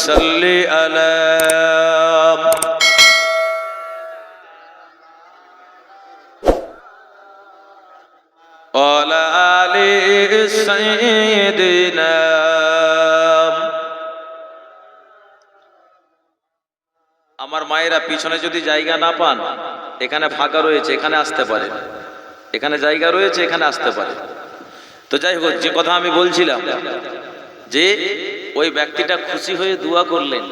সাল্লি আলা ওয়ালা আলি সাইয়্যিদিনা। আমার মায়েরা পিছনে যদি জায়গা না পান, এখানে ফাঁকা রয়েছে, এখানে আসতে পারে, এখানে জায়গা রয়েছে, এখানে আসতে পারে। তো যাই হোক, যে কথা আমি বলছিলাম যে ওই ব্যক্তিটা খুশি হয়ে দোয়া করলেন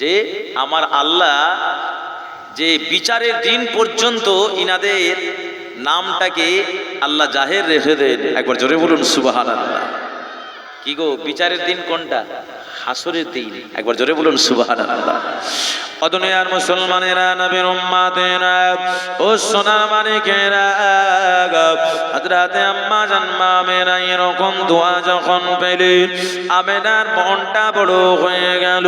যে আমার আল্লাহ যে বিচারের দিন পর্যন্ত ইনাদের নামটাকে আল্লাহ জাহের রেখে দেন। একবার জোরে বলুন সুবহানাল্লাহ। কি গো, বিচারের দিন কোনটা? হাসরের দিন। একবার জোরে বলুন সুবহানাল্লাহ। ও দুনিয়ার মুসলমানেরা, নবীর উম্মতেরা, ও সোনার মানিকেরা, হযরতে আম্মা জান আমেনা এরকম দোয়া যখন পেলেন, আমেনার মনটা বড় হয়ে গেল।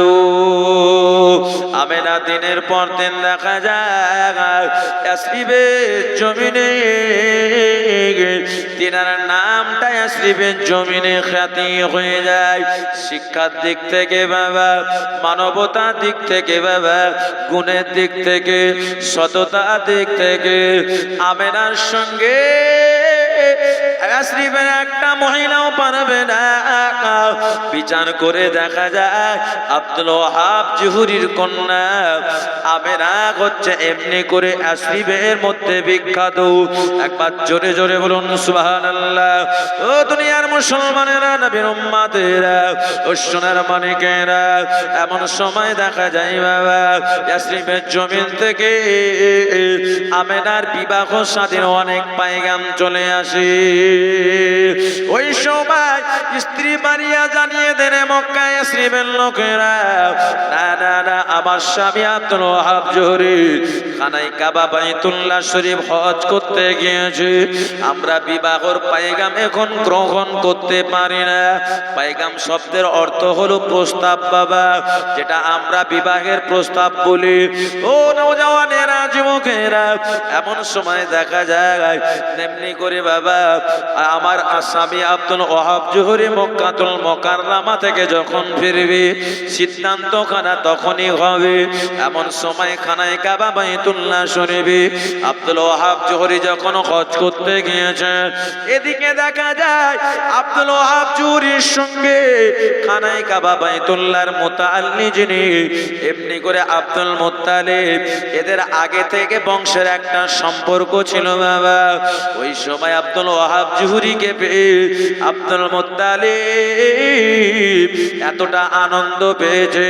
আমেনা দিনের পর দিন দেখা যায় ইয়াসরিবের জমিনে তিনার নামটা ইয়াসরিবের জমিনে খ্যাতি হয়ে যায়। শিক্ষার দিক থেকে বাবা, মানবতার দিক থেকে বাবা, গুণের দিক থেকে, সততার দিক থেকে আমেনার সঙ্গে ইয়াসরিবের একটা মহিলাও পারবে না। বিচার করে দেখা যায় আব্দুল ওয়াহাব জুহরির কন্যা আমেনা হচ্ছে এমনি করে ইয়াসরিবের মধ্যে বিখ্যাত। একবার জোরে জোরে বলুন সুবহানাল্লাহ। ও দুনিয়ার মুসলমানেরা, নবীর উম্মতেরা, ও সোনার মানিকেরা, এমন সময় দেখা যায় বাবা ইয়াসরিবের জমিন থেকে আমেনার বিবাহ শাদীর অনেক পায়গাম চলে আসে। ওই সময় স্ত্রী মারিয়া জানিয়ে দেন মক্কা ইয়াসরিবের লোকেরা, না না না, আমার স্বামী আব্দুল ওয়াহাব জুহরি খানায় কাবা বাইতুল্লাহ শরীফ হজ করতে গিয়েছে, আমরা বিবাহর পায়গাম এখন গ্রহণ করতে পারি না। পায়গাম শব্দের অর্থ হলো প্রস্তাব বাবা, যেটা আমরা বিবাহের প্রস্তাব বলি। ও নওজওয়ানেরা, যুবকেরা, এমন সময় দেখা যায় এমনি করে বাবা আমার স্বামী আব্দুল ওয়াহাব জুহরি মক্কাতুল মুকাররমা থেকে যখন ফিরবে, সিদ্ধান্ত খানা তখনই হবে। এমন সময় খানায় কাবা বাইতুল্লাহ শরীফে আব্দুল ওয়াহাব জুহরি যখন হজ করতে গিয়েছেন, এদিকে দেখা যায় আব্দুল ওয়াহাব জুহরির সঙ্গে খানায় কাবা বাইতুল্লাহর মুতাআল্লি যিনি এমনি করে আব্দুল মুত্তালিব, এদের আগে থেকে বংশের একটা সম্পর্ক ছিল বাবা। ওই সময় আব্দুল ওয়াহাব জুহরিকে পেয়ে আব্দুল মুত্তালিব এতটা আনন্দ পেয়েছে।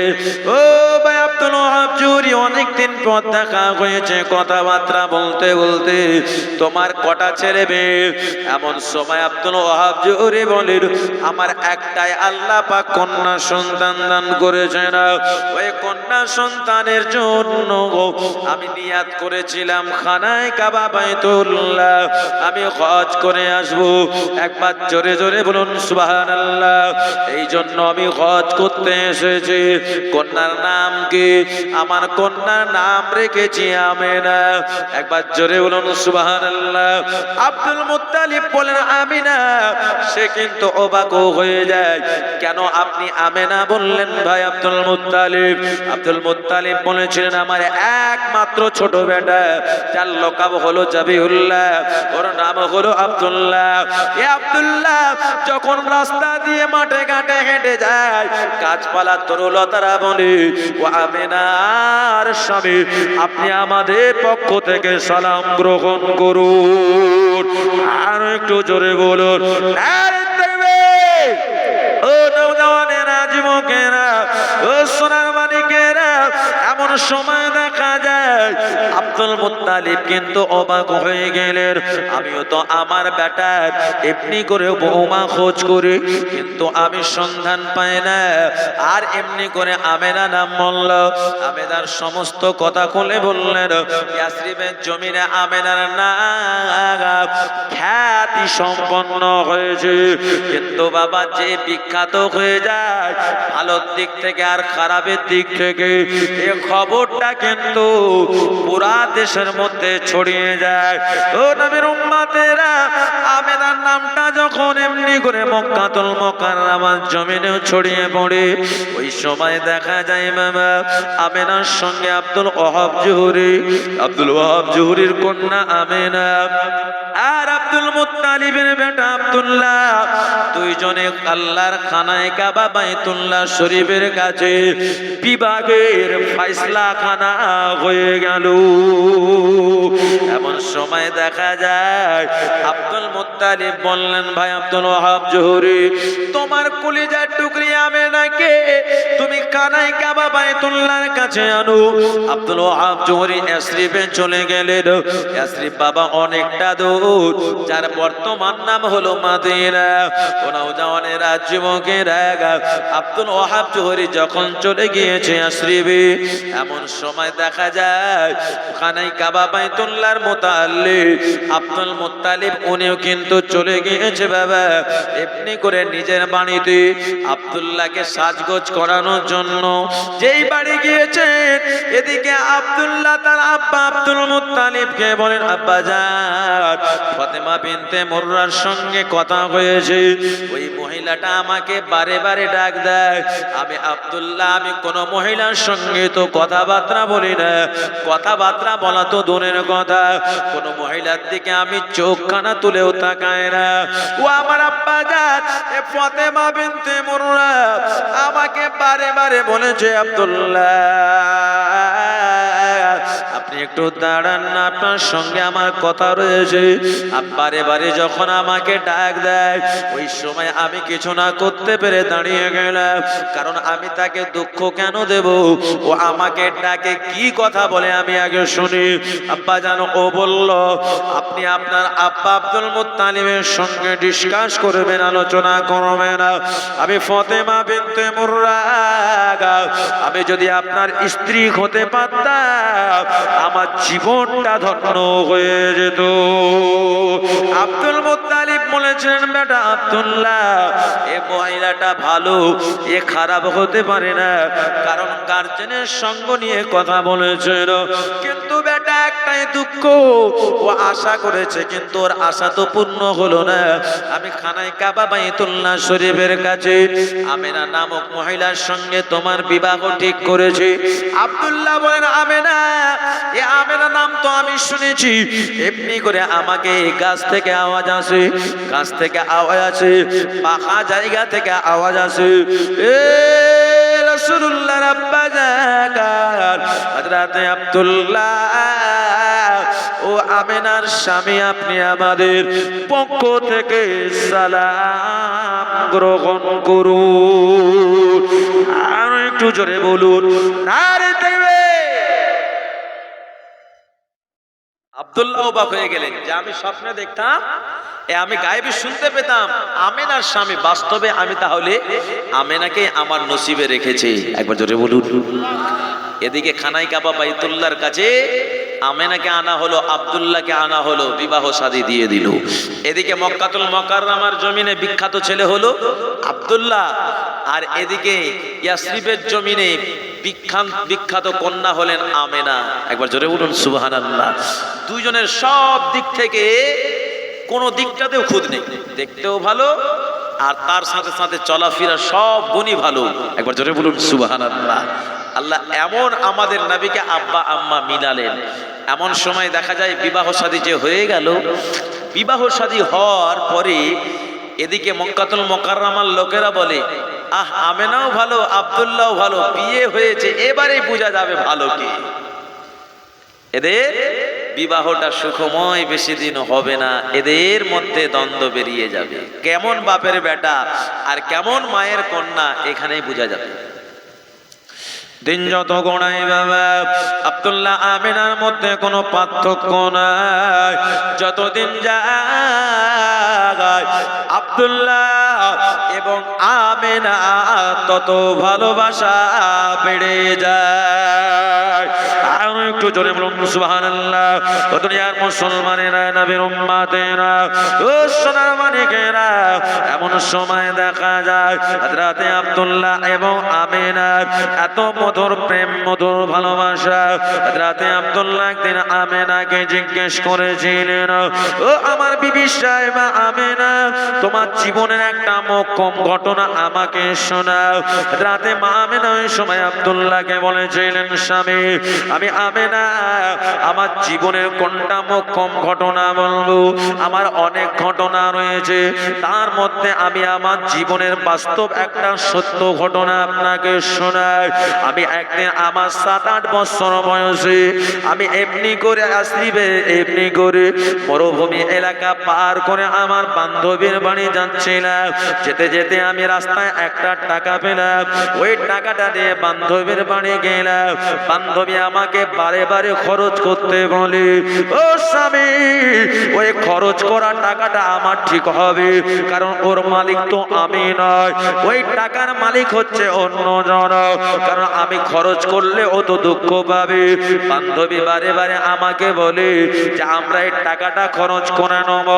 ও ভাই আব্দুল ওয়াহাব জুহরি, অনেকদিন পর দেখা হয়েছে, কথাবার্তা বলতে বলতে তোমার কটা ছেলে মেয়ে? এমন সময় আব্দুল ওয়াহাব জুহরি বলেন, আমার একটাই আল্লাহ পাক কন্যা সন্তান দান করেছেন। ওই কন্যা সন্তানের জন্য আমি নিয়াত করেছিলাম খানায় কাবা বাইতুল্লাহ আমি হজ করে আসবো। একবার জোরে জোরে বলুন সুবহানাল্লাহ। এই জন্য আমি হজ করতে এসেছি। কন্যার নাম কি? আমার কন্যার নাম রেখেছি আমেনা। একবার জোরে বলুন সুবহানাল্লাহ। আব্দুল মুত্তালিব বলেন আমিনা। সে কিন্তু অবাক হয়ে যায়, কেন আপনি আমেনা বললেন ভাই আব্দুল মুত্তালিব? আব্দুল মুত্তালিব বলেছিলেন আমার একমাত্র ছোট বেটা, যার লকাব হলো জাবিহুল্লাহ, ওর নাম হলো আব্দুল্লাহ। এ আব্দুল্লাহ যখন রাস্তা দিয়ে মাঠে ঘাটে হেঁটে যায়, গাছপালা তরুলতারা বলে, ও আমেনার স্বামী, আপনি আমাদের পক্ষ থেকে সালাম গ্রহণ করুন। আর একটু জোরে বলুন, ও নওজওয়ানেরা, যুবকেরা, ও সোনার মানিকেরা, এমন সময় দেখা যায় আব্দুল মুত্তালিব কিন্তু অবাক হয়ে গেলেন। আমিও তো আমার বেটার এমনি করে বৌমা খোঁজ করি, কিন্তু আমি সন্ধান পাই না। আর এমনি করে আমেনা নাম বলল। আমেনার সমস্ত কথা খুলে বললেন। ইয়াসরিবের জমিনে আমেনার নাম খ্যাতি সম্পন্ন হয়েছে, কিন্তু বাবা যে বিখ্যাত হয়ে যায় ভালোর দিক থেকে আর খারাপের দিক থেকে, এ খবর খবরটা কিন্তু পুরা দেশের মধ্যে ছড়িয়ে যায়। ও নবীর উম্মতেরা, আমেনার নামটা যখন এমনি করে মক্কাতুল মুকাররমার জমিনেও ছড়িয়ে পড়ে, ওই সময় দেখা যায় বাবা আমেনার সঙ্গে আব্দুল ওয়াহাব জুহরির কন্যা আমেনা আর আব্দুল মুত্তালিবের বেটা আব্দুল্লাহ দুইজনে আল্লাহর খানায় কাবা বাইতুল্লাহ শরীফের কাছে বিবাহের ফয়সালা খানা হয়ে গেল। এমন সময় দেখা যায় আব্দুল মুত্তালিব বললেন, ভাই আব্দুল ওয়াহাব জুহরি, তোমার কলিজার টুকরি আমেনাকে তুমি কানায় কাবা বাইতুল্লাহর কাছে আনো। আব্দুল ওয়াহাব জুহরি ইয়াসরিবে চলে গেলেন। ইয়াসরিব বাবা অনেকটা দূর, যার বর্তমান নাম হলো মাদিনা। ওনাও জাওয়ানের যুবকেরা আব্দুল ওয়াহাব জুহরি যখন চলে গিয়েছে ইয়াসরিবে, এমন সময় দেখা যায় কানায় কাবা বাইতুল্লাহর মুতাআল্লিক আব্দুল মুত্তালিব উনিও কিন্তু চলে গিয়েছে বাবা এমনি করে নিজের বাড়িতে আব্দুল্লাহকে সাজগোজ করানোর জন্য। যেই বাড়ি গিয়েছেন, এদিকে আব্দুল্লাহ তার আব্বা আব্দুল মুত্তালিবকে বলেন, আব্বা জান, ফাতেমা বিনতে মুররার সঙ্গে কথা হয়েছে, ওই মহিলাটা আমাকে বারে বারে ডাক দেয়। আমি আব্দুল্লাহ, আমি কোন মহিলার সঙ্গে তো কথাবার্তা বলি না, কথাবার্তা বলা তো দূরের কথা, কোন মহিলার দিকে আমি চোখখানা তুলেও তাকায় না। ও আমার আব্বা জান, ফাতেমা বিনতে মুররা আমাকে বারে বারে বলেছে, আব্দুল্লাহ আপনি একটু দাঁড়ান না, আপনার সঙ্গে আমার কথা রয়েছে। বারে বারে যখন আমাকে ডাক দেয়, ওই সময় আমি কিছু না করতে পেরে দাঁড়িয়ে গেলাম, কারণ আমি তাকে দুঃখ কেন দেব? ও আমাকে ডাকে কি কথা বলে আমি আগে শুনি। আব্বা জানো, ও বলল আপনি আপনার আব্বা আব্দুল মুত্তালিবের সঙ্গে ডিসকাস করবেন, আলোচনা করবেন। আমি ফাতেমা বিনতে মুররা, আমি যদি আপনার স্ত্রী হতে পারতাম আমার জীবনটা ধন্য হয়ে যেত। আব্দুল মুত্তালিব বলেছেন, বেটা আব্দুল্লাহ, এ মহিলাটা ভালো, এ খারাপ হতে পারে না, কারণ গার্জেনের সঙ্গ নিয়ে কথা বলেছিল। কিন্তু বেটা একটাই দুঃখ, ও আশা করেছে কিন্তু ওর আশা তো পূর্ণ হলো না। আমি খানায় কাবা বাইতুল্লাহ শরীফের কাছে আমেনা নামক মহিলার সঙ্গে তোমার বিবাহ ঠিক করেছি। আব্দুল্লাহ বলেন, আমেনা, এ আমেনা নাম তো আমি শুনেছি। এমনি করে আমাকে গাছ থেকে আওয়াজ আসে, গাছ থেকে আওয়াজ আসে, পাখা জায়গা থেকে আওয়াজ আসে, এ রাসূলুল্লাহ আব্বা জান হযরত আব্দুল্লাহ, ও আমেনার স্বামী, আপনি আমাদের পক্ষ থেকে সালাম গ্রহণ করুন। আর একটু জোরে বলুন, নারে তাকবীর। আব্দুল্লাহ অবাক হয়ে গেলেন যে আমি স্বপ্নে দেখতাম, আমি গায়েবী শুনতে পেতাম, আমেনার স্বামী, বাস্তবে আমি তাহলে আমেনাকে আমার নসিবে রেখেছি। একবার জোরে বলুন। এদিকে খানায় কাবা বাইতুল্লাহর কাছে আমেনাকে আনা হলো, আব্দুল্লাহকে আনা হলো, বিবাহ শাদী দিয়ে দিল। এদিকে মক্কাতুল মুকাররমার জমিনে বিখ্যাত ছেলে হলো আব্দুল্লাহ, আর এদিকে ইয়াসরিবের জমিনে বিখ্যাত কন্যা হলেন আমেনা। একবার জোরে বলুন সুবহানাল্লাহ। দুইজনের সব দিক থেকে কোনো দিকটাতেও খুঁত নেই, দেখতেও ভালো আর তার সাথে সাথে চলাফেরা সব গুণই ভালো। একবার জোরে বলুন সুবহানাল্লাহ। আল্লাহ এমন আমাদের নবীকে আব্বা আম্মা মিলালেন। এমন সময় দেখা যায় বিবাহ শাদী যে হয়ে গেল, বিবাহ শাদী হওয়ার পরে এদিকে মক্কাতুল মুকাররমার লোকেরা বলে, আহ আমেনাও ভালো, আব্দুল্লাহও ভালো, বিয়ে হয়েছে, এবারেই বোঝা যাবে ভালো কি। এদের বিবাহটা সুখময় বেশি দিন হবে না, এদের মধ্যে দ্বন্দ্ব বেরিয়ে যাবে। কেমন বাপের বেটা আর কেমন মায়ের কন্যা এখানেই বোঝা যাবে। দিন যত গোড়াই বাবা, আব্দুল্লাহ আমেনার মধ্যে কোনো পার্থক্য নাই। যতদিন যায় আব্দুল্লাহ এবং আমেনা তত ভালোবাসা বেড়ে যায়। আর একটু জোরে বলুন সুবহানাল্লাহ। ও দুনিয়ার মুসলমানেরা, নবীর উম্মতেরা, ও সোনার মানিকেরা, এমন সময় দেখা যায় হযরতে আব্দুল্লাহ এবং আমিনার এত মধুর প্রেম, মধুর ভালোবাসা। হযরতে আব্দুল্লাহ একদিন আমিনাকে জিজ্ঞেস করেছিলেন, ও আমার বিবি সাহেবা আমিনা, তোমার জীবনের একটা মোক্ষম ঘটনা আমাকে শোনাও। রাতে মা আমিনা ওই সময় আব্দুল্লাহকে বলেছিলেন, স্বামী আমি আমিনা আমার জীবনের কোনটা মোক্ষম ঘটনা বলবো? আমার অনেক ঘটনা রয়েছে, তার মধ্যে আমি আমার জীবনের বাস্তব একটা সত্য ঘটনা আপনাকে শোনাই। আমি একদিন আমার 7-8 বছর বয়সে আমি এমনি করে এমনি করে মরুভূমি এলাকা পার করে আমার বান্ধবীর বাড়ি যাচ্ছিলাম। যেতে যেতে আমি রাস্তায় একটা টাকা পেলাম, ওই টাকাটা দিয়ে বান্ধবীর বাড়ি গেলাম। বান্ধবী আমাকে বারে বারে খরচ করতে বলে, ও স্বামী ওই খরচ করা টাকাটা আমার ঠিক হবে, কারণ ওর মালিক তো আমি নয়, ওই টাকার মালিক হচ্ছে অন্য জন, কারণ আমি খরচ করলে ও তো দুঃখ পাবে। বান্ধবী বারে বারে আমাকে বলে যে আমরা এই টাকাটা খরচ করে নেব।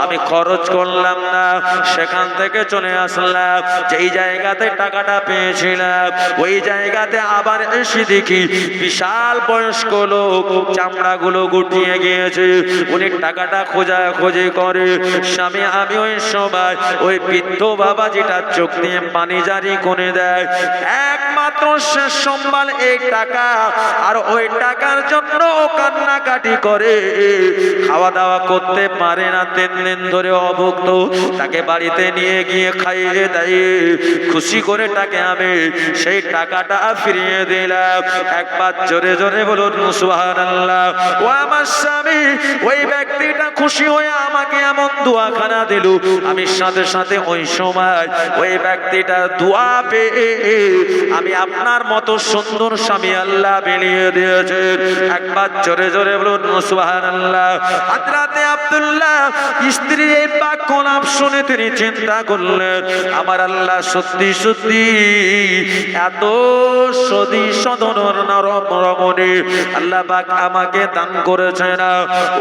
আমি খরচ করলাম না, সেখান থেকে চলে আসলাম। যেই জায়গাতে টাকাটা পেয়েছিলাম ওই জায়গাতে আবার এসে দেখি বিশাল বয়স্ক লোক, চামড়াগুলো গুটিয়ে গিয়েছে। উনি টাকাটা খোঁজাখুঁজি করে। স্বামী আমি ওই সময় ওই বৃদ্ধ বাবা যেটা চোখ দিয়ে পানি জারি করে দেয়, একমাত্র শেষ সম্বল এই টাকা, আর ওই টাকার জন্য ও কান্নাকাটি করে, খাওয়া দাওয়া করতে পারে না 3 দিন ধরে অভুক্ত। তাকে বাড়িতে নিয়ে গিয়ে খাইয়ে দেয়, খুশি করে তাকে আমি সেই টাকাটা ফিরিয়ে দিলাম। একবার জোরে জোরে বলুন সুবহানাল্লাহ। ও আমার স্বামী ওই ব্যক্তিটা খুশি হয়ে আমাকে এমন দোয়াখানা দিল, আমি সাথে সাথে ওই সময় ওই ব্যক্তিটার দোয়া পেয়ে আমি আপনার মতো সুন্দর স্বামী আল্লাহ বিলিয়ে দিয়েছে। একবার জোরে জোরে বলুন সুবহানাল্লাহ। হযরতে আব্দুল্লাহ স্ত্রীর এই বাক্যলাপ শুনে তিনি চিন্তা করলেন, আমার আল্লাহ সত্যি সত্যি এত সদী সদনের নরম রমণী আল্লাহ পাক আমাকে দান করেছেন।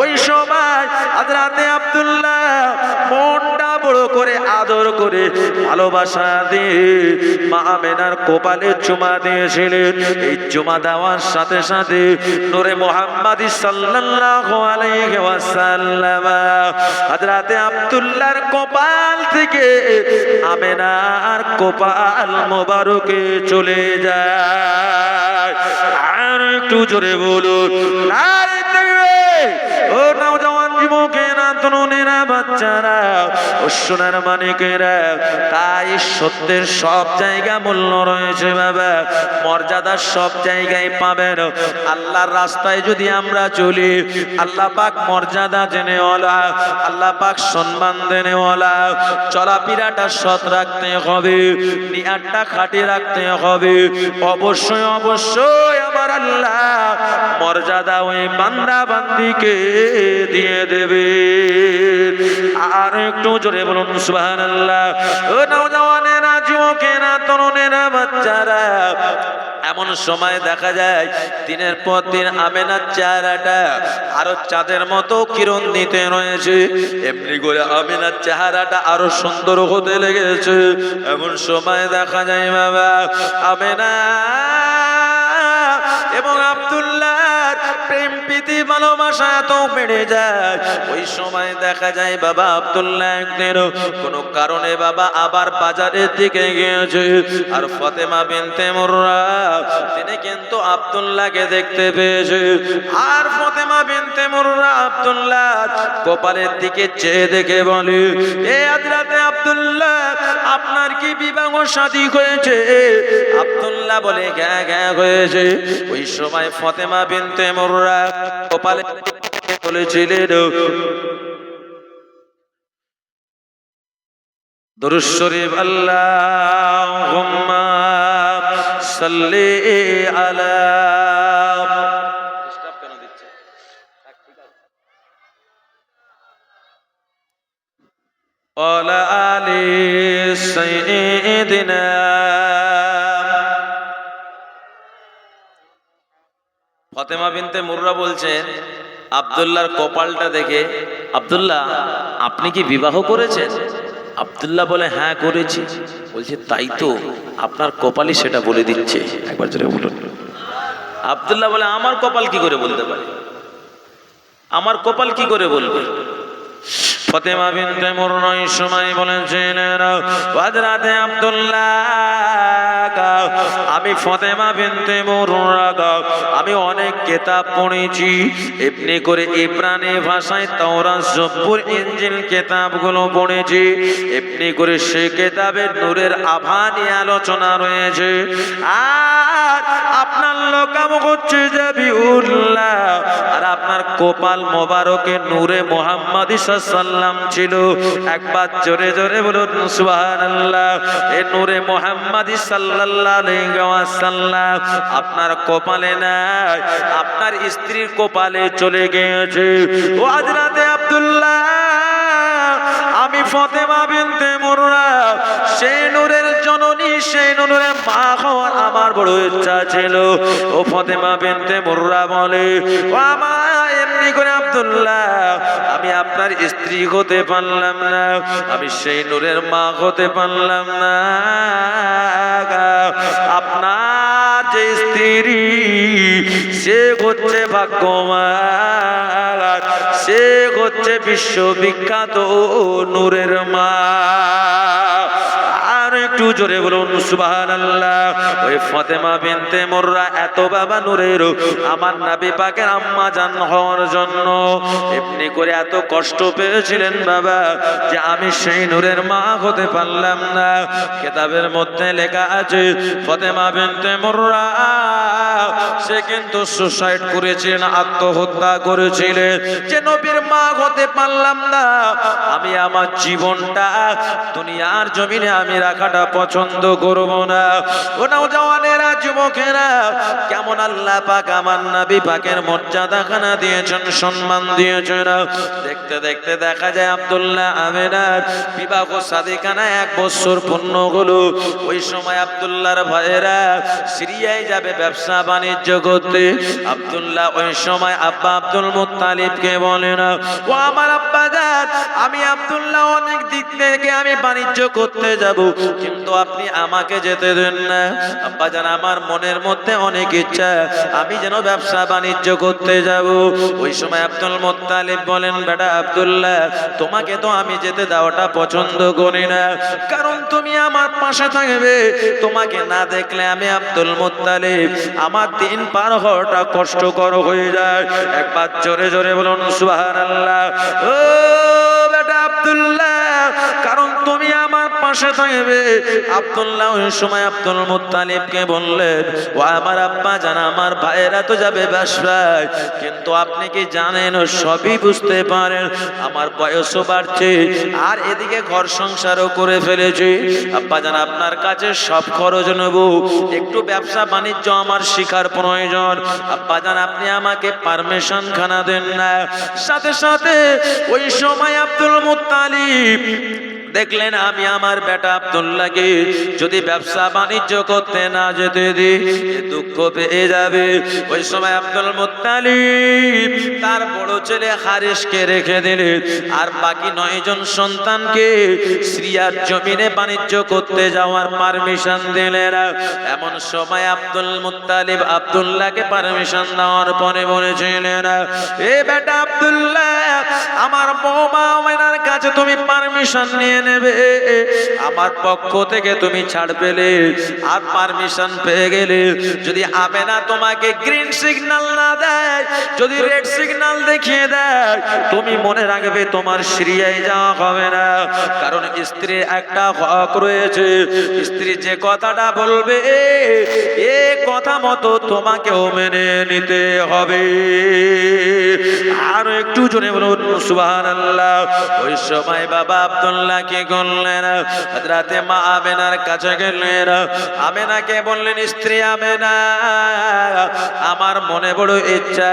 ওই সময় হযরতে আব্দুল্লাহ মনটা বড় করে আদর করে ভালোবাসা দিয়ে মা আমিনার কপালে চুমা দিয়েছিলেন। এই চুমা দেওয়ার সাথে সাথে নূরে মুহাম্মদ সাল্লাল্লাহু আলাইহি ওয়াসাল্লাম হযরতে আব্দুল্লাহর কপাল থেকে আমিনার কপাল মোবারকে চলে যায়। আর একটু জোরে বলুন নারে তাকবীর। ও নওজওয়ান যুবকেরা, তরুণেরা, বাচ্চারা, ও সোনার মানিকেরা, তাই সত্যের সব জায়গা মূল্য রয়েছে বাবা, মর্যাদা সব জায়গায় পাবেন। আল্লাহর রাস্তায় যদি আমরা চলি, আল্লাহ পাক মর্যাদা জেনেওয়ালা, আল্লাহ পাক সম্মান দেনেওয়ালা। চলাফেরাটা সৎ রাখতে হবে, নিয়াতটা খাঁটি রাখতে হবে। অবশ্যই অবশ্যই আমার আল্লাহ মর্যাদা ওই বান্দা বান্দিকে দিয়ে দেবে। আর একটু জোরে বলুন সুবহানাল্লাহ। ও নওজওয়ানেরা, যুবকেরা, তরুণেরা, বাচ্চারা, এমন সময় দেখা যায় দিনের পর দিন আমিনার চেহারাটা আরো চাঁদের মতো কিরণ দিতে রয়েছে। এমনি করে আমিনার চেহারাটা আরো সুন্দর হতে লেগেছে। এমন সময় দেখা যায় বাবা আমিনা এবং আব্দুল্লাহর প্রেম প্রীতি ভালোবাসা এত বেড়ে যায়। ওই সময় দেখা যায় বাবা আব্দুল্লাহ একদিন কোনো কারণে বাবা আবার বাজারের দিকে গিয়েছে, আর ফাতেমা বিনতে মুররা তিনি কিন্তু আব্দুল্লাহকে দেখতে পেয়েছে। আর ফাতেমা বিনতে মুররা আব্দুল্লাহ কপালের দিকে চেয়ে দেখে বলে, এ হযরতে আব্দুল্লাহ আপনার কি বিবাহ শাদী হয়েছে? আব্দুল্লাহ বলে হ্যাঁ হ্যাঁ হয়েছে। ওই সময় ফাতেমা বিনতে মুররা কপালে বলেছিলেন, দুরূদ শরীফ আল্লাহুম্মা সাল্লি আলা ওয়ালা আলি সাইয়্যিদিনা। ফাতেমা বিনতে মুররা বলছেন, আব্দুল্লাহর কপালটা দেখে, আব্দুল্লাহ আপনি কি বিবাহ করেছেন? আব্দুল্লাহ বলে, হ্যাঁ করেছি। বলছে, তাই তো আপনার কপালই সেটা বলে দিচ্ছে। একবার জোরে বলুন। আব্দুল্লাহ বলে, আমার কপাল কি করে বলতে পারে? আমার কপাল কি করে বলবে? ফাতেমা বিনতে মুররা এই সময় বলেছিলেন, হযরতে আব্দুল্লাহ, আমি ফাতেমা বিনতে মুররা, আমি অনেক কিতাব পড়েছি, এমনি করে ইব্রানি ভাষায় তাওরাত, জবুর, ইনজিল কিতাবগুলো পড়েছি। এমনি করে সেই কিতাবের নূরের আভা নিয়ে আলোচনা রয়েছে। আর আপনার লোকাম হচ্ছে জাবিউল্লাহ, আর আপনার কপাল মোবারকে নূরে মুহাম্মদ সাল্লাল্লাহু ছিল। একবার জোরে জোরে বলুন সুবহানাল্লাহ। এই নূরে মুহাম্মদ সাল্লাল্লাহু আলাইহি ওয়াসাল্লাম আপনার কপালে নাই, আপনার স্ত্রীর কপালে চলে গিয়েছে। ও হযরতে আব্দুল্লাহ, আমি ফাতেমা বিনতে মুররা, সেই নূরের জননী, সেই নূরের মা হওয়ার আমার বড় ইচ্ছা ছিল। ও ফাতেমা বিনতে মুররা বলে, ও আমার এমনি করে আব্দুল্লাহ, আমি আপনার স্ত্রী হতে পারলাম না, আমি সেই নূরের মা হতে পারলাম না। আপনার যে স্ত্রী, সে হচ্ছে ভাগ্যবান, সে হচ্ছে বিশ্ববিখ্যাত নূরের মা। আর একটু জোরে বলুন সুবহানাল্লাহ। ওই ফাতেমা বিনতে মুররা এত বাবা নূরের, আমার নবী পাকের আম্মা জান হওয়ার জন্য এমনি করে এত কষ্ট পেয়েছিলেন বাবা, যে আমি সেই নূরের মা হতে পারলাম না। কিতাবের মধ্যে লেখা আছে, ফাতেমা বিনতে মুররা সে কিন্তু সুসাইড করেছিলেন, আত্মহত্যা করেছিলেন, যে নবীর মা হতে পারলাম না, আমি আমার জীবনটা দুনিয়ার জমিনে আমি রাখাটা পছন্দ করব না। ও নওজওয়ানেরা, যুবকেরা, কেমন আল্লাহ পাক আমার নবী পাকের মর্যাদাখানা দিয়েছেন, সম্মান দিয়েছেন। দেখতে দেখতে দেখা যায় আব্দুল্লাহ আমিনার বিবাহ সাদিকানা 1 বছর পূর্ণ হলো। ওই সময় আব্দুল্লাহর ভাইয়েরা সিরিয়ায় যাবে ব্যবসা বাণিজ্য করতে। আব্দুল্লাহ ওই সময় আব্বা আব্দুল মুত্তালিবকে বলেন, ও আমার আব্বা জান, আমি আব্দুল্লাহ অনেক দিক থেকে আমি বাণিজ্য করতে যাব, কিন্তু আপনি আমাকে যেতে দেন না। আব্বা জান, আমার মনের মধ্যে অনেক ইচ্ছা, আমি যেন ব্যবসা বাণিজ্য করতে যাব। ওই সময় আব্দুল মুত্তালিব বলেন, বেটা আব্দুল্লাহ, তোমাকে তো আমি যেতে দেওয়াটা পছন্দ করি না, কারণ তুমি আমার পাশে থাকবে, তোমাকে না দেখলে আমি আব্দুল মুত্তালিব আমার দিন পার হওয়াটা কষ্টকর হয়ে যায়। একবার জোরে জোরে বলুন সুবহানাল্লাহ। ও বেটা আব্দুল্লাহ, কারণ তুমি আমার পাশে থাকবে। আব্দুল্লাহ ওই সময় আব্দুল মুত্তালিবকে বললেন, ও আমার আব্বা জান, আমার ভাইয়েরা তো যাবে ব্যবসায়, কিন্তু আপনি কি জানেন, সবই বুঝতে পারেন, আমার বয়সও বাড়ছে, আর এদিকে ঘর সংসারও করে ফেলেছি। আব্বা জান, আপনার কাছে সব খরচ নেব, একটু ব্যবসা বাণিজ্য আমার শিখার প্রয়োজন। আব্বা জান, আপনি আমাকে পারমিশন খানা দেন না। সাথে সাথে ওই সময় আব্দুল মুত্তালিব দেখলেন, আমি আমার বেটা আব্দুল্লাহকে যদি ব্যবসা বাণিজ্য করতে না যেতে দিই, দুঃখ পেয়ে যাবে। ওই সময় আব্দুল মুত্তালিব তার বড় ছেলে হারিসকে রেখে দিলেন, আর বাকি 9 জন সন্তানকে সিরিয়ার জমিনে বাণিজ্য করতে যাওয়ার পারমিশন দিলেন। এমন সময় আব্দুল মুত্তালিব আব্দুল্লাহকে পারমিশন দেওয়ার পরে বলেছিলেন, এ বেটা আব্দুল্লাহ, আমার বৌমা আমেনার কাছে তুমি পারমিশন নিয়ে নেবে, আমার পক্ষ থেকে তুমি ছাড় পেলে আর পারমিশন পেয়ে গেলে, যদি আমেনা তোমাকে গ্রিন সিগন্যাল না দেয়, যদি রেড সিগন্যাল দেখিয়ে দেয়, তুমি মনে রাখবে তোমার সিরিয়ায় যাওয়া হবে না। কারণ স্ত্রীর একটা হক রয়েছে, স্ত্রী যে কথাটা বলবে এ কথা মতো তোমাকেও মেনে নিতে হবে। আর একটু জোরে বলুন সুবহানাল্লাহ। ওই সময় বাবা আব্দুল্লাহ কি করলেন, হযরতে মা আমেনার কাছে গেলেন। আমেনাকে বললেন, স্ত্রী আমেনা, আমার মনে বড় ইচ্ছা,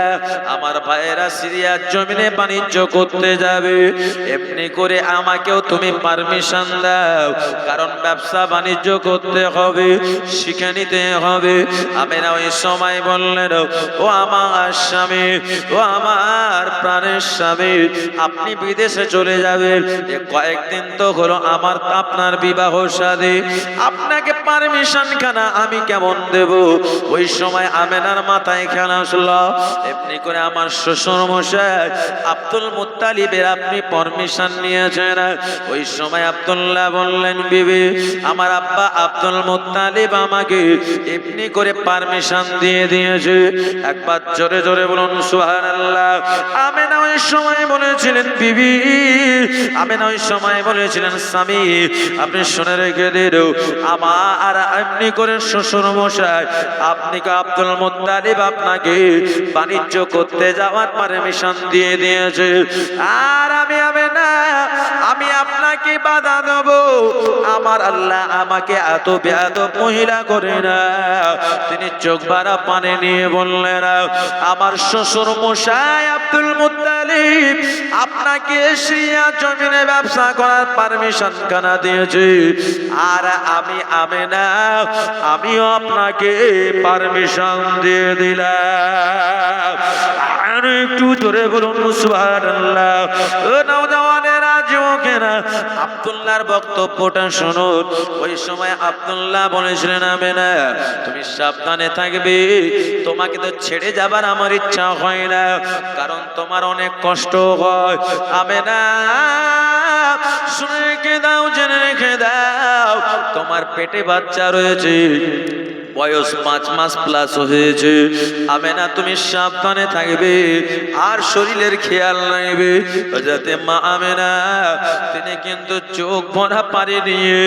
আমার ভাইয়েরা সিরিয়ার জমিনে বাণিজ্য করতে যাবে, এমনি করে আমাকেও তুমি পারমিশন দাও, কারণ ব্যবসা বাণিজ্য করতে হবে, শিখে নিতে হবে। আমেনা ওই সময় বললেন, ও আমার স্বামী, ও আমার প্রাণের স্বামী, আপনি বিদেশে চলে যাবেন, কয়েকদিন তো হলো আমার আপনার বিবাহ শাদী, আপনাকে পারমিশন খানা আমি কেমন দেব? ওই সময় আমেনার মাথায় খেলা আসলো, এমনি করে আমার শ্বশুর মশাই আব্দুল মুত্তালিবের আপনি পারমিশন নিয়েছেন। ওই সময় আব্দুল্লাহ বললেন, বিবি, আমার আব্বা আব্দুল মুত্তালিব আমাকে এমনি করে পারমিশন দিয়ে দিয়েছে। একবার জোরে জোরে বলুন সুবহানাল্লাহ। আমেনা ওই সময় বলেছিলেন, বিবি, আমেনা ওই সময় বলেছিলেন, স্বামী আপনি শুনে রেখে দিন, আমার এমনি করে শ্বশুর মশাই আপনি আব্দুল মুত্তালিব আপনাকে বাণিজ্য করতে যাওয়ার পারমিশন দিয়ে দিয়েছে, আর আমি আমেনা আমি আপনাকে বাধা দেব? আমার আল্লাহ আমাকে এত বেয়াদব মহিলা করে না। তিনি চোখ ভরা পানি নিয়ে বললেন, আমার শ্বশুর মশাই আব্দুল মুত্তালিব আপনাকে সিরিয়া জমিনে ব্যবসা করার পারমিশন কেন দিয়েছে, আর আমি আমেনা আমিও আপনাকে পারমিশন দিয়ে দিলাম। আর একটু জোরে বলুন সুবহানাল্লাহ। ও নওজওয়ানেরা, যুবকেরা, আব্দুল্লাহর বক্তব্যটা শুনুন। ওই সময় আব্দুল্লাহ বলেছিলেন, আমেনা তুমি সাবধানে থাকবে, তোমাকে তো ছেড়ে যাবার আমার ইচ্ছা হয় না, কারণ তোমার অনেক কষ্ট হয়। আমেনা শুনে রেখে দাও, জেনে রেখে দাও, তোমার পেটে বাচ্চা রয়েছে, বয়স 5 মাস প্লাস হয়েছে। আমেনা তুমি সাবধানে থাকবে আর শরীরের খেয়াল রাখবে। যাতে মা আমেনা তিনি কিন্তু চোখ ভরা পানি নিয়ে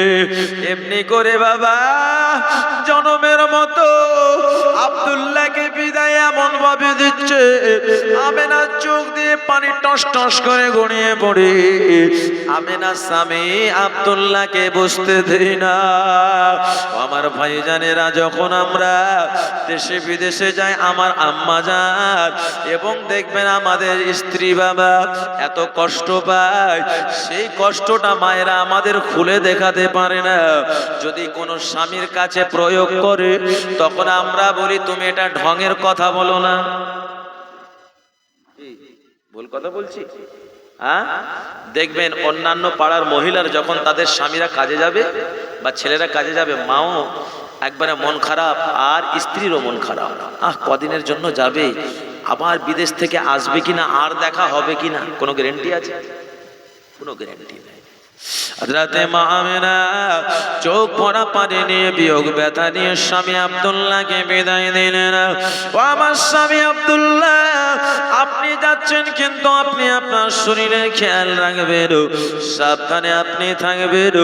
এমনি করে বাবা জনমের মতো আব্দুল্লাহকে বিদায় এমন ভাবে দিচ্ছে, আমেনা চোখ দিয়ে পানি টস টস করে গড়িয়ে পড়ে। আমেনা স্বামী আব্দুল্লাহকে বসতে দেই না। আমার ভাইজানেরা, যখন আমরা দেশে বিদেশে যাই, আমার আম্মা যান এবং দেখবেন আমাদের স্ত্রী বাবা এত কষ্ট পায়, সেই কষ্টটা মায়েরা আমাদের খুলে দেখাতে পারে না। যদি কোনো স্বামীর কাছে প্রয়োগ করে, তখন আমরা বলি তুমি এটা ঢঙের কথা বলো না। ভুল কথা বলছি? হ্যাঁ, দেখবেন অন্যান্য পাড়ার মহিলার যখন তাদের স্বামীরা কাজে যাবে বা ছেলেরা কাজে যাবে, মাও একবারে মন খারাপ আর স্ত্রীরও মন খারাপ। কদিনের জন্য যাবে, আবার বিদেশ থেকে আসবে কিনা, আর দেখা হবে কিনা, কোনো গ্যারান্টি আছে? কোনো গ্যারান্টি নেই। হযরতে মা আমেনা চোখ ভরা পানি নিয়ে বিয়োগ ব্যথা নিয়ে স্বামী আব্দুল্লাহকে বিদায় দিলেন। ও আমার স্বামী আব্দুল্লাহ, আপনি যাচ্ছেন, কিন্তু আপনি আপনার শরীরের খেয়াল রাখবেন, সাবধানে আপনি থাকবেন।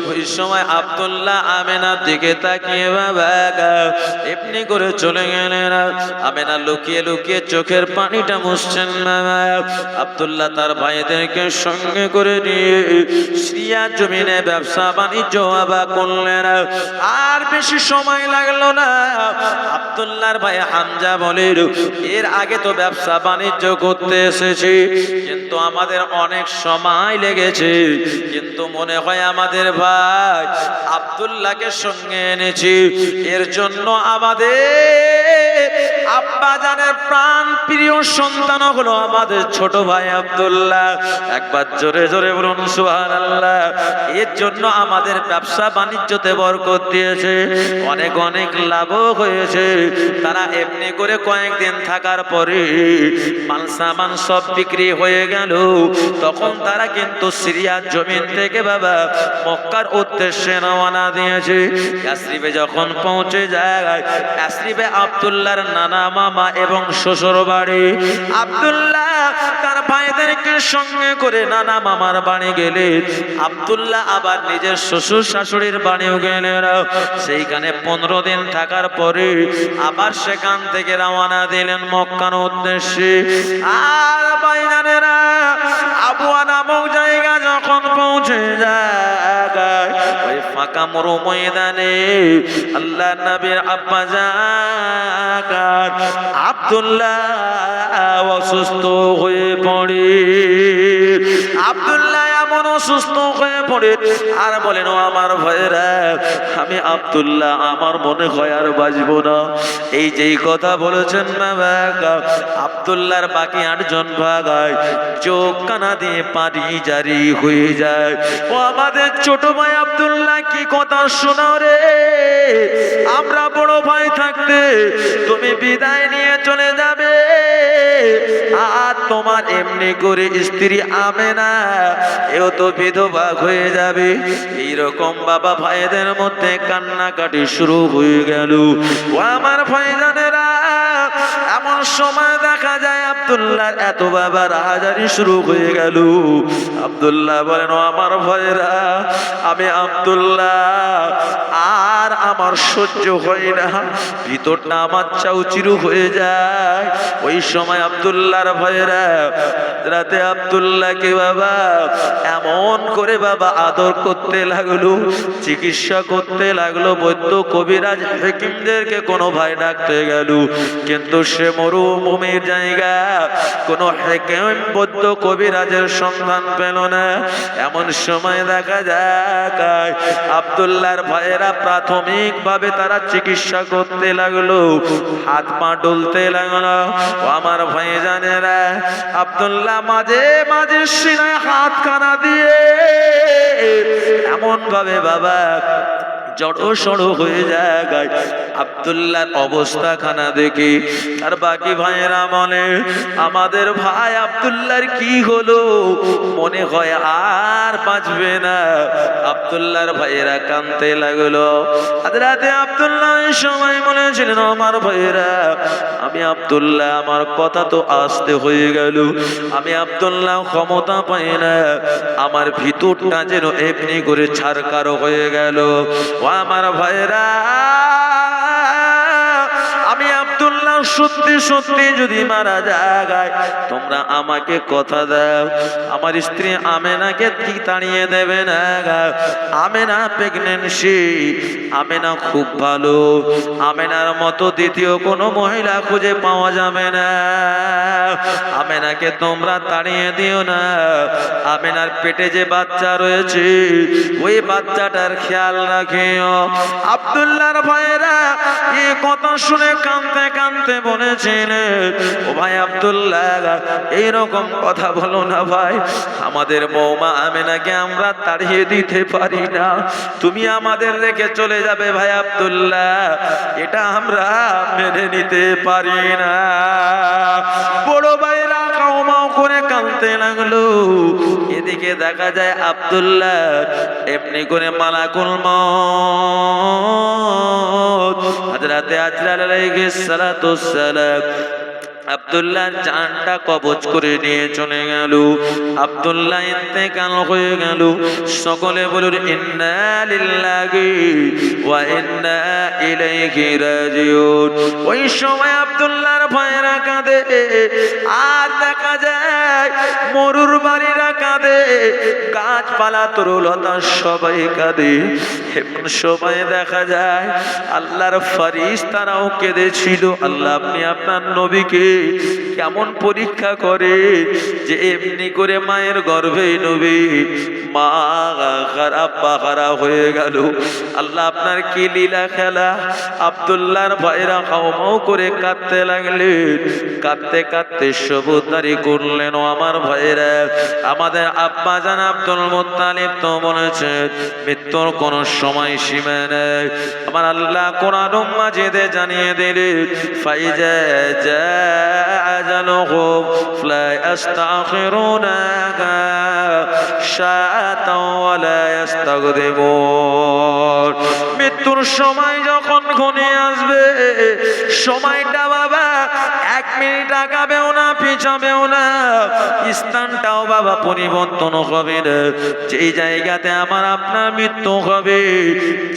ওই সময় আব্দুল্লাহ আমেনার দিকে তাকিয়ে বাবা এমনি করে চলে গেলেন। আমেনা লুকিয়ে লুকিয়ে চোখের পানিটা মুছছেন বাবা। আব্দুল্লাহ তার ভাইদেরকে সঙ্গে করে নিয়ে সিরিয়া জমিনে ব্যবসা বাণিজ্য আবার করলেন। আর বেশি সময় লাগলো না। আব্দুল্লাহর ভাই হামজা বলেন, এর আগে তো ব্যবসা বাণিজ্য করতে এসেছি, কিন্তু আমাদের অনেক সময় লেগেছে, কিন্তু মনে হয় আমাদের ভাই আব্দুল্লাহকে সঙ্গে এনেছি, এর জন্য আমাদের আব্বা জানের প্রাণ প্রিয় সন্তান হলো আমাদের ছোট ভাই আব্দুল্লাহ। একবার জোরে জোরে বলুন সুবহানাল্লাহ। এর জন্য আমাদের ব্যবসা বাণিজ্যতে বরকত দিয়েছে, অনেক অনেক লাভও হয়েছে। তারা এমনি করে কয়েকদিন থাকার পরে মাল সামান সব বিক্রি হয়ে গেল। তখন তারা কিন্তু সিরিয়ার জমিন থেকে বাবা মক্কার উদ্দেশ্যে রওনা দিয়েছে। ইয়াসরিবে যখন পৌঁছে যায়, ইয়াসরিবে আব্দুল্লাহর নানা নানা মামা এবং শ্বশুর বাড়ি। আব্দুল্লাহ তার ভাইদেরকে সঙ্গে করে নানা মামার বাড়ি গেলে আব্দুল্লাহ আবার নিজের শ্বশুর শাশুড়ির বাড়িও গেলেন। সেইখানে 15 দিন থাকার পরে আবার সেখান থেকে রওনা দিলেন মক্কার উদ্দেশ্যে। আর ভাইজানেরা, আবুয়া নামক জায়গা যখন পৌঁছে যায়, ওই ফাঁকা মরু ময়দানে আল্লাহ নবীর আব্বা জান আব্দুল্লাহ অসুস্থ হয়ে পড়ে। আব্দুল্লাহ এমন অসুস্থ হয়ে পড়ে আর বলেন, ও আমার ভাইরা, আমি আব্দুল্লাহ আমার মনে হয় আর বাঁচবো না। এই যেই কথা বলেছেন বাবা, আব্দুল্লাহর বাকি 8 জন ভাগায় চোখ কানা দিয়ে পানি জারি হয়ে যায়। ও আমাদের ছোট ভাই আব্দুল্লাহ, কি কথা শোনাও রে? আমরা বড় ভাই থাকতে তুমি বিদায় নিয়ে চলে যাবে, আর তোমার এমনি করে স্ত্রী আমেনা এও তো বিধবা হয়ে যাবে। এইরকম বাবা ভাইদের মধ্যে কান্নাকাটি শুরু হয়ে গেল। ও আমার ভাইজানেরা, এমন সময় দেখা যায় আব্দুল্লাহ এত বাবা রাহাজারি শুরু হয়ে গেল। আব্দুল্লাহ বলেন, ও আমার ভাইরা, আমি আব্দুল্লাহ আর আমার সহ্য হয় না, ভিতরটা আমার চাউচিরু হয়ে যায়। ওই সময় আব্দুল্লাহর ভাইরা রাতে আব্দুল্লাহকে বাবা এমন করে বাবা আদর করতে লাগলো, চিকিৎসা করতে লাগলো। বৈদ্য কবিরাজ হাকিমদেরকে কোনো ভাই ডাকতে গেল, কিন্তু সে মরুভূমির জায়গা, কোনো হাকিম বৈদ্য কবিরাজের সন্ধান পেল না। এমন সময় দেখা যায় আব্দুল্লাহর ভাইয়েরা প্রাথমিক ভাবে তারা চিকিৎসা করতে লাগলো, হাত পা ডলতে লাগলো। আমার ভাইজানেরা, আব্দুল্লাহ মাঝে মাঝে সিনায় হাত কানা দিয়ে এমন ভাবে বাবা জড়ো সড়ো হয়ে যায়। আব্দুল্লাহর অবস্থা খানা দেখে আর বাকি ভাইয়েরা বলে, আমাদের ভাই আব্দুল্লাহর কি হলো, মনে হয় আর বাঁচবে না। আব্দুল্লাহর ভাইয়েরা কাঁদতে লাগলো। আজ রাতে আব্দুল্লাহ সবাই বলেছিলেন, আমার ভাইয়েরা, আমি আব্দুল্লাহ, আমার কথা তো আসতে হয়ে গেল, আমি আব্দুল্লাহ ক্ষমতা পাই না, আমার ভিতরটা যেন এমনি করে ছারকারো হয়ে গেল। ও আমার ভাইরা, আমি আব্দুল্লাহ সত্যি সত্যি যদি মারা যায়, তোমরা আমাকে কথা দাও, আমার স্ত্রী আমেনাকে কি তাড়িয়ে দেবে না? আমেনা প্রেগনেন্সি, আমেনা খুব ভালো, আমেনার মতো দ্বিতীয় কোনো মহিলা খুঁজে পাওয়া যাবে না। আমেনাকে তোমরা তাড়িয়ে দিও না। আমেনার পেটে যে বাচ্চা রয়েছে, ওই বাচ্চাটার খেয়াল রাখিও। আব্দুল্লাহর ভাইরা এই কথা শুনে কাঁদতে কাঁদতে বলেছিলেন, ও ভাই আব্দুল্লাহ, এইরকম কথা বলো না ভাই, আমাদের বৌমা আমেনাকে আমরা তাড়িয়ে দিতে পারি না, তুমি আমাদের রেখে চলে যাবে ভাই আব্দুল্লাহ, এটা আমরা মেনে নিতে পারি না। বড় ভাইরা কাউমাও করে কাঁদতে লাগলো। এদিকে দেখা যায় আব্দুল্লাহ এমনি করে মালাকুল মউত হযরতে আজরাইল আলাইহিস সালাতুস সালাম আব্দুল্লাহর জানটা কবজ করে নিয়ে চলে গেল। আব্দুল্লাহ ইন্তেকাল হয়ে গেল। সকলে বলুন ইন্না লিল্লাহি ওয়া ইন্না ইলাইহি রাজিউন। ওই সময় আব্দুল্লাহর ভাইরা কাঁদে, আর দেখা যায় মরুর বাড়িরা কাঁদে, গাছপালা তরুলতা সবাই কাঁদে। এমন সময় দেখা যায় আল্লাহর ফেরেশতারাও কেঁদেছিল। আল্লাহ আপনি আপনার নবীকে কেমন পরীক্ষা করে যে এমনি করে মায়ের গর্ভে নবী মা খারাপ পাহারা হয়ে গেল। আল্লাহ আপনার কি লীলা খেলা। আব্দুল্লাহর ভাইরা হাওমাও করে কাঁদতে লাগলেন। কাঁদতে কাঁদতে সবুদারি করলেন, ও আমার ভাইরা, আমাদের আব্বা জান আব্দুল মুত্তালিব তো বলেছেন মৃত্যুর কোন সময় সীমা নেই। আমার আল্লাহ কোরআন মাজিদে জানিয়ে দিলেন, ফাইজা আজালুহুম লা ইস্তাখিরুনা শাআতাও ওয়া লা ইস্তাগদিমুন। মৃত্যুর সময় যখন ঘনিয়ে আসবে, সময়টা বাবা মিনিট আগাবেও না পিছাবেও না, স্থানটাও বাবা পরিবর্তন হবে না। যেই জায়গাতে আমার আপনার মৃত্যু হবে,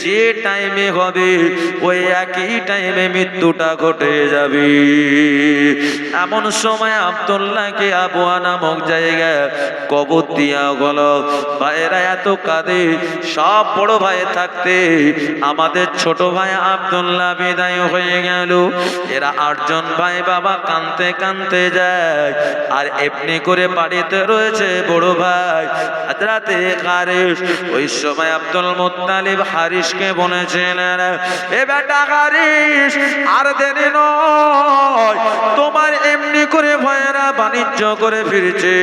যে টাইমে হবে ওই একই টাইমে মৃত্যুটা ঘটে যাবে। এমন সময় আব্দুল্লাহকে আবওয়া নামক জায়গায় কবর দিয়া গেল। ভাইয়েরা এত কাঁদে, সব বড় ভাই থাকতে আমাদের ছোট ভাই আব্দুল্লাহ বিদায় হয়ে গেল। এরা 8 জন ভাই বাবা কাঁদতে কাঁদতে যায়। আর এমনি করে বাড়িতে রয়েছে বড় ভাই হযরতে হারিস। ওই সময় আব্দুল মুত্তালিব হারিসকে বলেছিলেন, এ বেটা হারিস, আর দেরি নয়, তোমার এমনি করে ভাইয়েরা বাণিজ্য করে ফিরছে,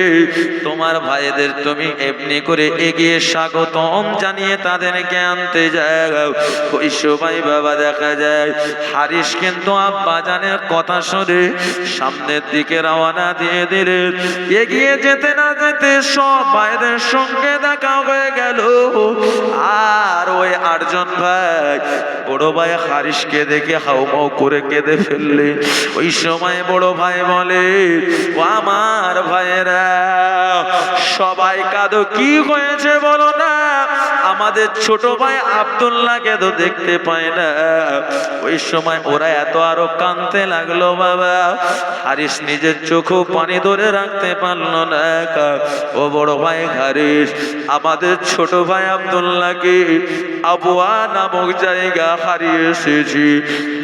তোমার ভাইদের তুমি এমনি করে এগিয়ে স্বাগতম জানিয়ে তাদেরকে আনতে যাও। ওই সময় বাবা দেখা যায় হারিস কিন্তু আব্বাজানের কথা শুনে সামনের দিকে রওনা দিয়ে দিলেন। এগিয়ে যেতে না যেতে সব ভাইদের সঙ্গে দেখা হয়ে গেল। আর ওই 8 জন ভাই বড় ভাই হারিসকে দেখে হাউমাউ করে কেঁদে ফেললে। ওই সময় বড় ভাই বলে, ও আমার ভাইয়েরা সবাই কাঁদো, কি হয়েছে বলো না, আমাদের ছোট ভাই আব্দুল্লাহকে তো দেখতে পায় না। ওই সময় ওরা এত আরো কাঁদতে লাগলো বাবা। হারিস নিজের চোখে পানি ধরে রাখতে পারলো না। ও বড় ভাই হারিস, আমাদের ছোট ভাই আব্দুল্লাহকে আবওয়া নামক জায়গা হারিয়ে এসেছি,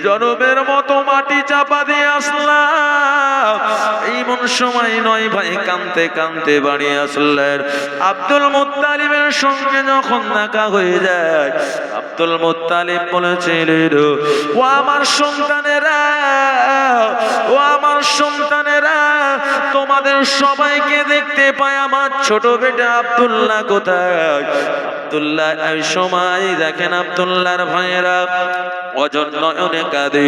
জনমের মতো মাটি চাপা দিয়ে আসলাম। এমন সময় 9 ভাই কাঁদতে কাঁদতে বাড়ি আসলেন। আব্দুল মুত্তালিবের সঙ্গে যখন দেখা হয়ে যায়, আব্দুল মুত্তালিব বলেছিলেন, ও আমার সন্তানেরা, ও আমার সন্তানেরা, তোমাদের সবাইকে দেখতে পায়, আমার ছোট বেটা আব্দুল্লাহ কোথায়? আব্দুল্লাহ এই সময় দেখেন আব্দুল্লাহর ভাইয়েরা অজন নয়নে কাঁদে।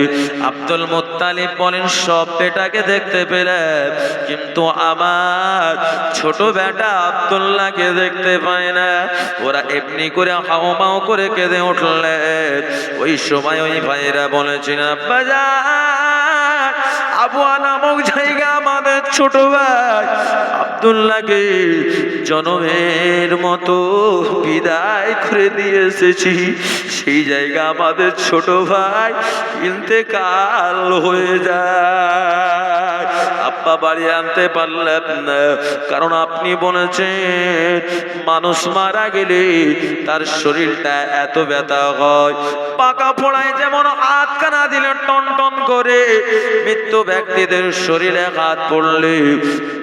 আব্দুল মুত্তালিব বলেন, সব বেটাকে দেখতে পেলাম, কিন্তু আমার ছোট বেটা আব্দুল্লাহকে দেখতে পায় না। ওরা এমনি করে হাউমাউ করে কেঁদে উঠলেন। ওই সময় ওই ভাইয়েরা বলেছেন, আব্বাজান, আবওয়া নামক জায়গা আমাদের ছোট ভাই আব্দুল্লাহকে জনমের মতো বিদায় করে দিয়ে এসেছি, সেই জায়গা আমাদের ছোট ভাই ইন্তেকাল হয়ে যায়। আব্বা বাড়ি আনতে পারলেন না, কারণ আপনি বলেছেন মানুষ মারা গেলে তার শরীরটা এত ব্যথা হয়, পাকা ফোড়ায় যেমন হাত কানা দিলে টন টন করে, মৃত্যু ব্যক্তিদের শরীরে হাত পড়লে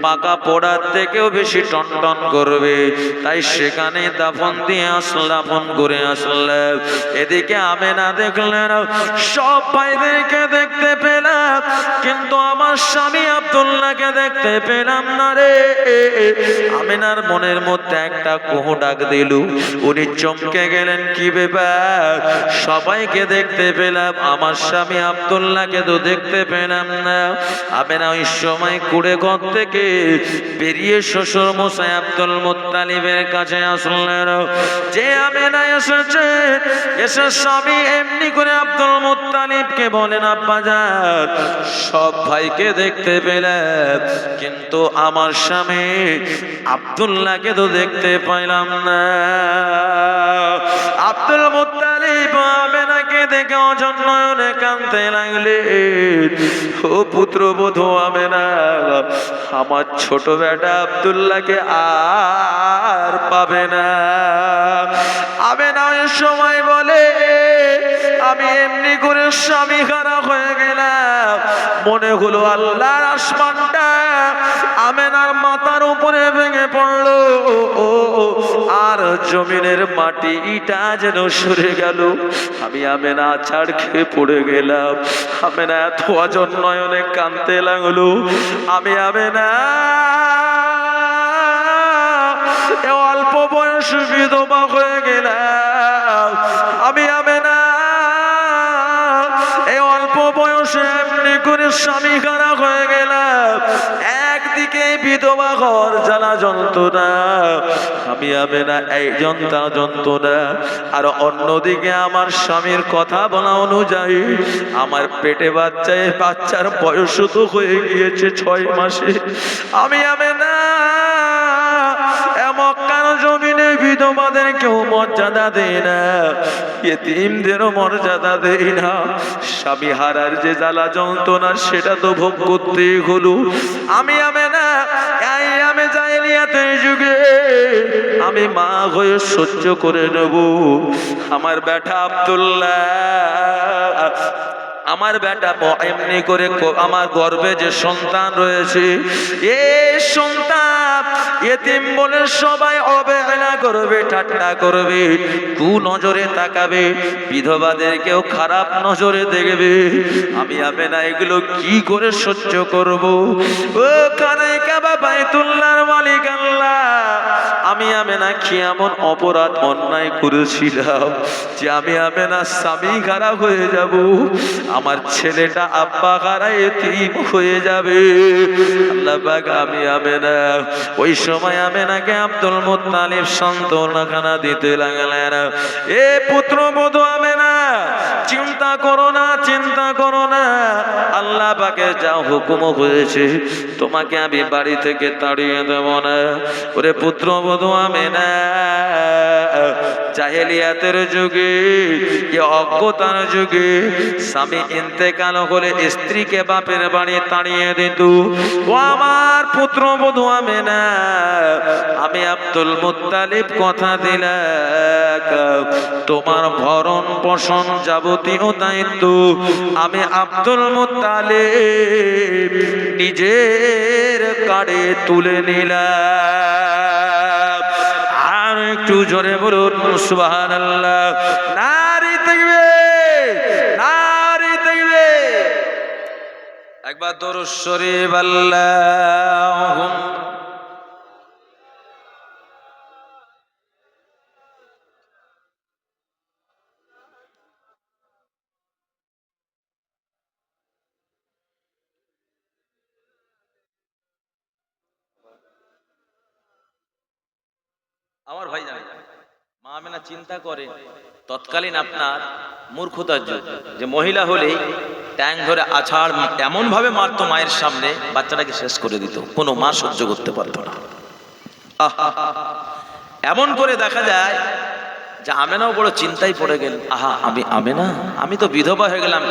পাকা পোড়ার থেকেও বেশি টন টন করবে। তাই সেখানে দাফন দিয়ে আসলাম, দাফন করে আসলাম। এদিকে আমেনা দেখলেন সব ভাইদেরকে দেখতে পেলাম, কিন্তু আমার স্বামী আব্দুল্লাহকে দেখতে পেলাম না রে। আমেনার মনের মধ্যে একটা কুহু ডাক দিল। উনি চমকে গেলেন, কি ব্যাপার, সবাইকে দেখতে পেলাম, আমার স্বামী আব্দুল্লাহকে তো দেখতে পেলাম না। আমেনা ওই সময় কুড়ে ঘর থেকে বেরিয়ে শ্বশুর মশাই আব্দুল মুত্তালিবের কাছে আসলেন। যে আমেনা এসেছে, এসে স্বামী এমনি করে আব্দুল মুত্তালিবকে বলেন, আব্বাজান, সব ভাইকে দেখতে পেলাম, কিন্তু আমার স্বামী আব্দুল্লাহকে তো দেখতে পাইলাম না। আব্দুল মুত্তালিব আমেনাকে দেখে অজন নয়নে কাঁদতে লাগলেন। ও পুত্রবধূ আমেনা, আমার ছোট বেটা আব্দুল্লাহকে আর পাবে না। আমেনা ওই সময় বলে, আমি এমনি করে স্বামী খারাপ হয়ে গেলাম, মনে হলো আল্লাহর আসমানটা আমেনার মাথার উপরে ভেঙে পড়লো, আর জমিনের মাটি ইটা যেন সরে গেল। আমি আমেনা ছাড় খেয়ে পড়ে গেলাম। আমেনা এত অজন নয়নে কাঁদতে লাগলো। আমি আমেনা অল্প বয়স বিধবা হয়ে গেলাম। আমি আমেনা এই অল্প বয়সে এমনি করে স্বামী খারাপ হয়ে গেলাম, একদিকে বিধবা ঘর জ্বালা যন্ত্রণা, আমি আমেনা এই যন্ত্রণা, আর অন্যদিকে আমার স্বামীর কথা বলা অনুযায়ী আমার পেটে বাচ্চার বয়স তো হয়ে গিয়েছে 6 মাসে। আমি আমেনা মক্কার জমিনে বিধবাদের কেউ মর্যাদা দেয় না, ইতিমদেরও মর্যাদা দেয় না। স্বামী হারার যে জ্বালা যন্ত্রণা সেটা তো ভোগ করতেই হলো। আমি আমেনা এই আমি জাহেলিয়াতের যুগে আমি মা হয়ে সহ্য করে নেব। আমার বেটা আব্দুল্লাহ, আমার বেটা এমনি করে আমার গর্ভে যে সন্তান রয়েছে, এই সন্তান এতিম বলে সবাই অবহেলা করবে, ঠাট্টা করবে, কুনজরে তাকাবে, বিধবাদেরকেও খারাপ নজরে দেখবে। আমি আমেনা এগুলো কি করে সহ্য করব? ও কানাইকাবা বাইতুল্লাহর মালিক আল্লাহ, আমি আমেনা কি এমন অপরাধ অন্যায় করেছিলাম যে আমি আমেনা স্বামী খারাপ হয়ে যাব, আমার ছেলেটা আব্বা খারা এতিম হয়ে যাবে? আল্লাহ পাক আমি আমেনা ওই সময় আমেনাকে আব্দুল মুত্তালিব সান্ত্বনা দিতে লাগলেন। এ পুত্রবধূ আমেনা, চিন্তা করো না, চিন্তা করো না, আল্লাহ পাকের যা হুকুম হয়েছে তোমাকে আমি বাড়ি থেকে তাড়িয়ে দেব না। ওরে পুত্রবধূ আমেনা, জাহেলিয়াতের যুগে, অজ্ঞতার যুগে স্বামী ইন্তেকাল হলে স্ত্রীকে বাপের বাড়ি তাড়িয়ে দিত। ও আমার পুত্রবধূ আমেনা, আমি আব্দুল মুত্তালিব কথা দিলাম, তোমার ভরণ পোষণ যাবতীয় দায়িত্ব আমি আব্দুল মুত্তালিব নিজের কাঁধে তুলে নিলাম। আর একটু জোরে বলুন সুবহানাল্লাহ। নারী তাকবীর, নারী তাকবীর। একবার দরুদ শরীফ আল্লাহুম্মা। আমার ভাই জানে, মা আমেনা চিন্তা করে তৎকালীন আপনার মূর্খতার যুগ, যে মহিলা হলেই ট্যাং ধরে আছাড় এমন ভাবে মারতো মায়ের সামনে, বাচ্চাটাকে শেষ করে দিত, কোনো মা সহ্য করতে পারতো না। এমন করে দেখা যায় যে আমেনাও বড় চিন্তায় পড়ে গেল, আহা আমি আমেনা, আমি তো বিধবা হয়ে গেলাম।